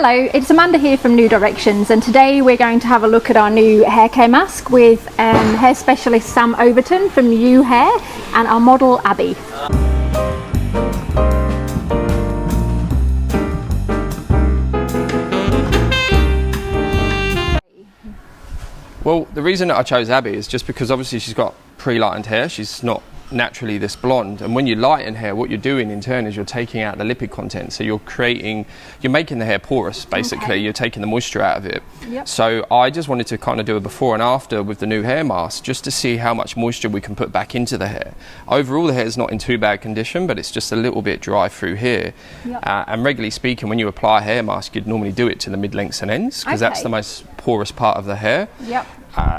Hello, it's Amanda here from New Directions, and today we're going to have a look at our new hair care mask with hair specialist Sam Overton from New Hair and our model Abby. Well, the reason that I chose Abby is just because obviously she's got pre-lightened hair. She's not naturally this blonde, and when you lighten hair, what you're doing in turn is you're taking out the lipid content, so you're making the hair porous basically. Okay. You're taking the moisture out of it. Yep. So I just wanted to kind of do a before and after with the new hair mask, just to see how much moisture we can put back into the hair. Overall the hair is not in too bad condition, but it's just a little bit dry through here. Yep. And regularly speaking, when you apply a hair mask, you'd normally do it to the mid-lengths and ends, because that's the most porous part of the hair. Yep.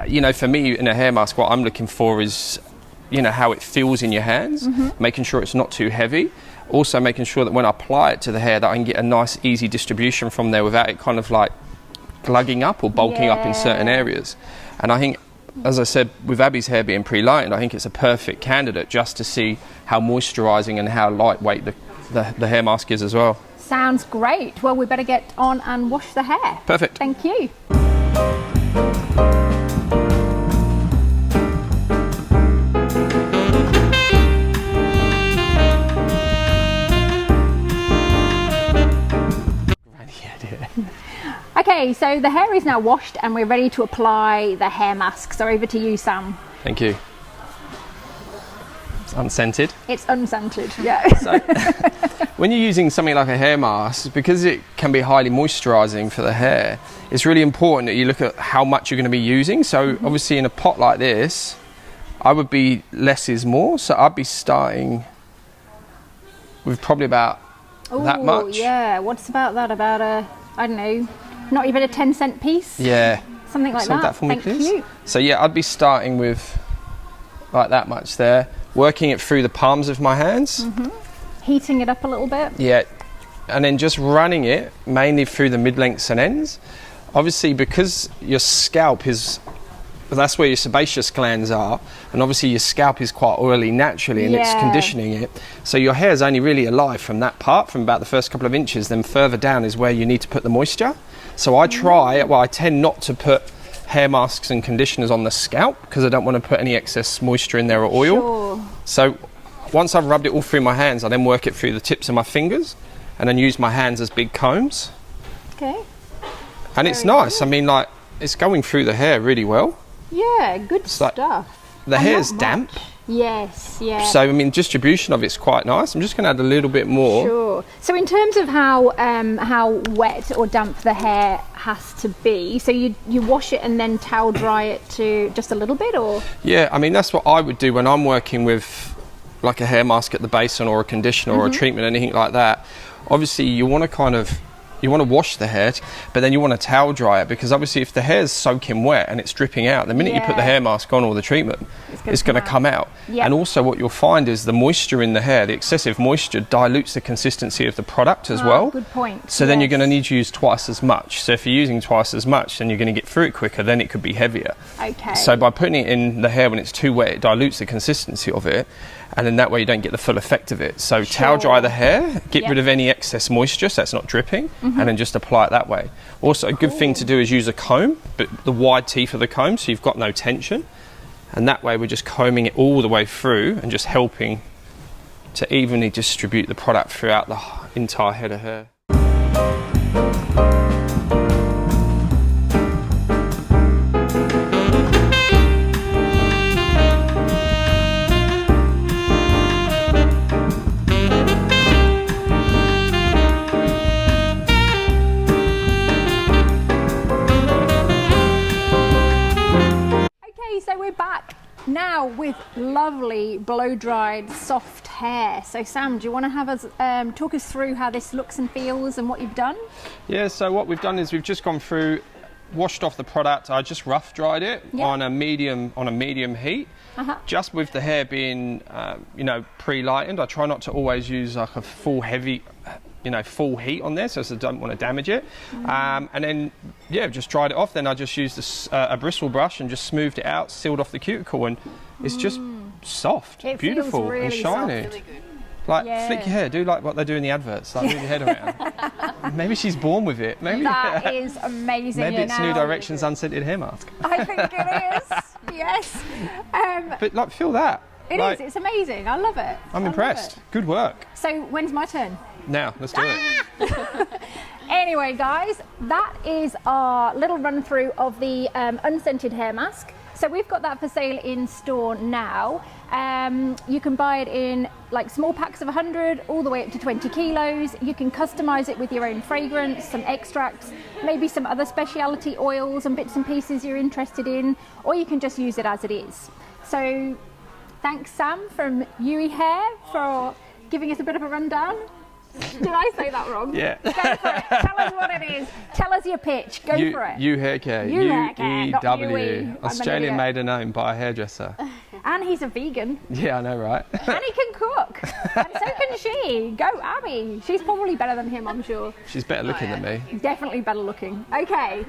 You know, for me in a hair mask, what I'm looking for is, you know, how it feels in your hands, making sure it's not too heavy, also making sure that when I apply it to the hair that I can get a nice easy distribution from there without it kind of like glugging up or bulking up in certain areas. And I think, as I said, with Abby's hair being pre-lightened, I think it's a perfect candidate just to see how moisturising and how lightweight the hair mask is as well. Sounds great. Well, we better get on and wash the hair. Perfect. Thank you. Okay, so the hair is now washed and we're ready to apply the hair mask. So over to you, Sam. Thank you. It's unscented. It's unscented, yeah. So, when you're using something like a hair mask, because it can be highly moisturising for the hair, it's really important that you look at how much you're going to be using. So obviously in a pot like this, I would be less is more. So I'd be starting with probably about that much. Yeah, what's about that? About a, I don't know, not even a 10-cent piece? Yeah. Something like that. That for me, Thank please. you. So yeah, I'd be starting with like that much there, working it through the palms of my hands. Heating it up a little bit. Yeah, and then just running it mainly through the mid-lengths and ends. Obviously, because your scalp is, that's where your sebaceous glands are, and obviously your scalp is quite oily naturally, and it's conditioning it. So your hair is only really alive from that part, from about the first couple of inches. Then further down is where you need to put the moisture. So I I tend not to put hair masks and conditioners on the scalp because I don't want to put any excess moisture in there or oil. Sure. So once I've rubbed it all through my hands, I then work it through the tips of my fingers and then use my hands as big combs. Okay. And it's nice. I mean, like, it's going through the hair really well. Yeah, good stuff. The hair's damp. Yes, yeah. So, I mean, distribution of it's quite nice. I'm just going to add a little bit more. Sure. So in terms of how wet or damp the hair has to be, so you wash it and then towel dry it to just a little bit, or? Yeah, I mean, that's what I would do when I'm working with like a hair mask at the basin or a conditioner or a treatment, anything like that. Obviously, you want to wash the hair, but then you want to towel dry it, because obviously if the hair's soaking wet and it's dripping out, the minute you put the hair mask on or the treatment, it's going to come out. Yep. And also what you'll find is the moisture in the hair, the excessive moisture, dilutes the consistency of the product as well. Good point. So then you're going to need to use twice as much. So if you're using twice as much, then you're going to get through it quicker, then it could be heavier. Okay. So by putting it in the hair when it's too wet, it dilutes the consistency of it, and then that way you don't get the full effect of it. So towel dry the hair, get rid of any excess moisture so it's not dripping, and then just apply it that way. Also, a good thing to do is use a comb, but the wide teeth of the comb, so you've got no tension, and that way we're just combing it all the way through and just helping to evenly distribute the product throughout the entire head of hair. So we're back now with lovely blow-dried soft hair. So Sam, do you want to have us talk us through how this looks and feels and what you've done? Yeah, so what we've done is we've just gone through, washed off the product. I just rough dried it on a medium heat. Just with the hair being you know, pre-lightened. I try not to always use like a full heavy full heat on there, so I don't want to damage it. And then, just dried it off. Then I just used a bristle brush and just smoothed it out, sealed off the cuticle, and it's just soft, beautiful, really and shiny. Soft. Really good. Like, Yeah. flick your hair. Do like what they do in the adverts. Like, move your head around. Maybe she's born with it. Maybe That is amazing. maybe it's Now, New Direction's unscented hair mask. I think it is. Yes. But like, feel that. It Like, is. It's amazing. I love it. I'm I love impressed. it. Good work. So when's my turn? Now, let's do it. Anyway, guys, that is our little run through of the unscented hair mask. So we've got that for sale in store now. You can buy it in like small packs of 100 all the way up to 20 kilos. You can customize it with your own fragrance, some extracts, maybe some other specialty oils and bits and pieces you're interested in, or you can just use it as it is. So thanks, Sam from Yui Hair, for giving us a bit of a rundown. Did I say that wrong? Yeah. Go for it. Tell us what it is. Tell us your pitch. Go for it. You Hair Care. You Hair Care, not UEW. UE. I'm an Australian idiot. made a name by a hairdresser. And he's a vegan. Yeah, I know, right? And he can cook. And so can she. Go Abby. She's probably better than him, I'm sure. She's better looking than me. Definitely better looking. Okay.